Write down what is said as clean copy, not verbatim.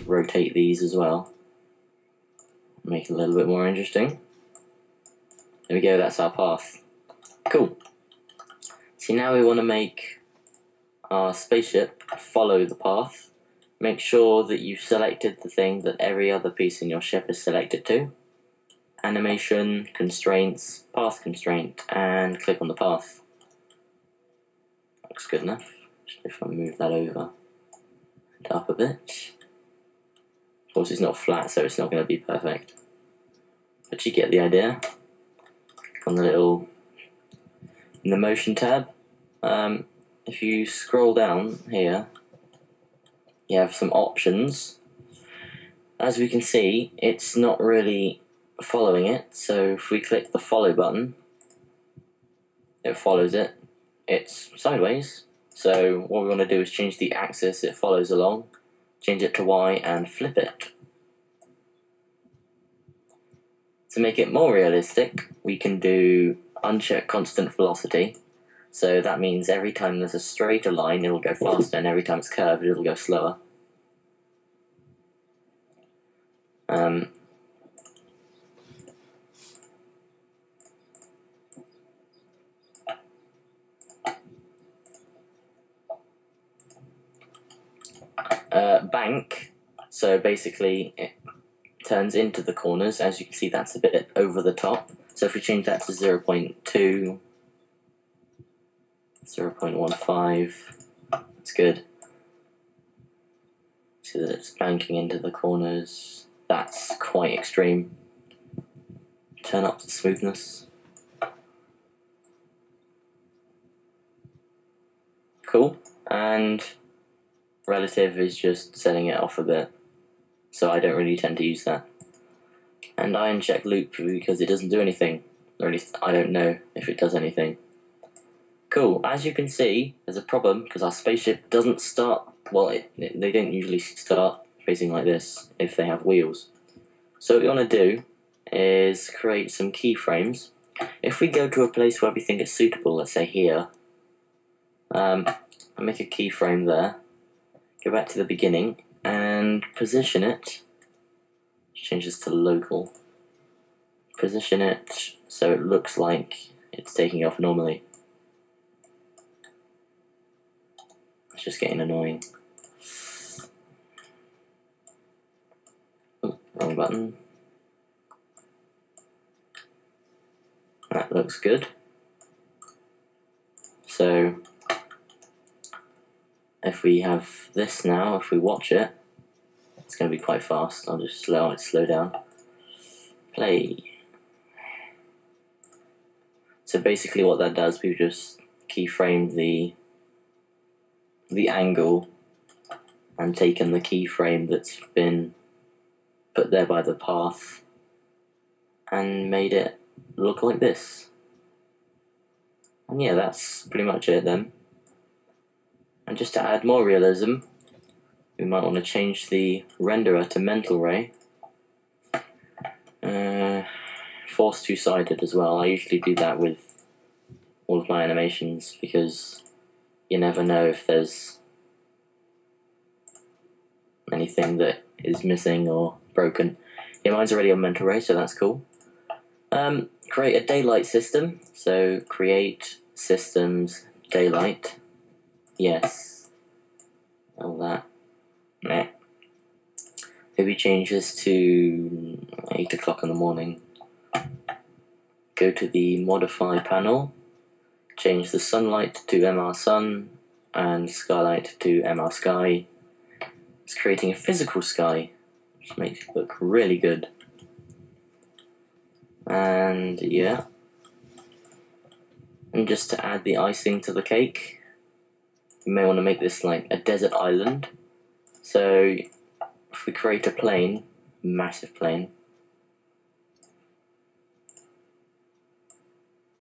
rotate these as well. Make it a little bit more interesting. There we go, that's our path. Cool. See, now we want to make our spaceship follow the path. Make sure that you've selected the thing that every other piece in your ship is selected to. Animation, constraints, path constraint, and click on the path. Looks good enough. Just if I move that over and up a bit. Of course, it's not flat, so it's not going to be perfect. But you get the idea. Click on the little, in the motion tab. If you scroll down here, you have some options. As we can see, it's not really following it, so if we click the follow button, it follows it. It's sideways, so what we want to do is change the axis it follows along, change it to Y and flip it. To make it more realistic, we can do uncheck constant velocity, so that means every time there's a straighter line it'll go faster, and every time it's curved it'll go slower. Bank, so basically it turns into the corners. As you can see, that's a bit over the top, so if we change that to 0.2, 0.15, that's good. See that it's banking into the corners. That's quite extreme. Turn up the smoothness. Cool. And relative is just setting it off a bit, so I don't really tend to use that. And I uncheck loop because it doesn't do anything, or at least I don't know if it does anything. Cool. As you can see, there's a problem because our spaceship doesn't start. Well, they don't usually start facing like this if they have wheels. So what we want to do is create some keyframes. If we go to a place where we think it's suitable, let's say here, I'll make a keyframe there. Go back to the beginning and position it. Change this to local. Position it so it looks like it's taking off normally. It's just getting annoying. Oh, wrong button. That looks good. So if we have this now, if we watch it, it's going to be quite fast. I'll just slow down. Play. So basically what that does, we've just keyframed the angle and taken the keyframe that's been put there by the path and made it look like this. And yeah, that's pretty much it then. And just to add more realism, we might want to change the renderer to mental ray. Force two-sided as well. I usually do that with all of my animations because you never know if there's anything that is missing or broken. Yeah, mine's already on mental ray, so that's cool. Create a daylight system. So create systems daylight. Yes. All that. Meh. Maybe change this to 8 o'clock in the morning. Go to the modify panel. Change the sunlight to MR sun and skylight to MR sky. It's creating a physical sky, which makes it look really good. And yeah. And just to add the icing to the cake, you may want to make this like a desert island. So if we create a plane, massive plane,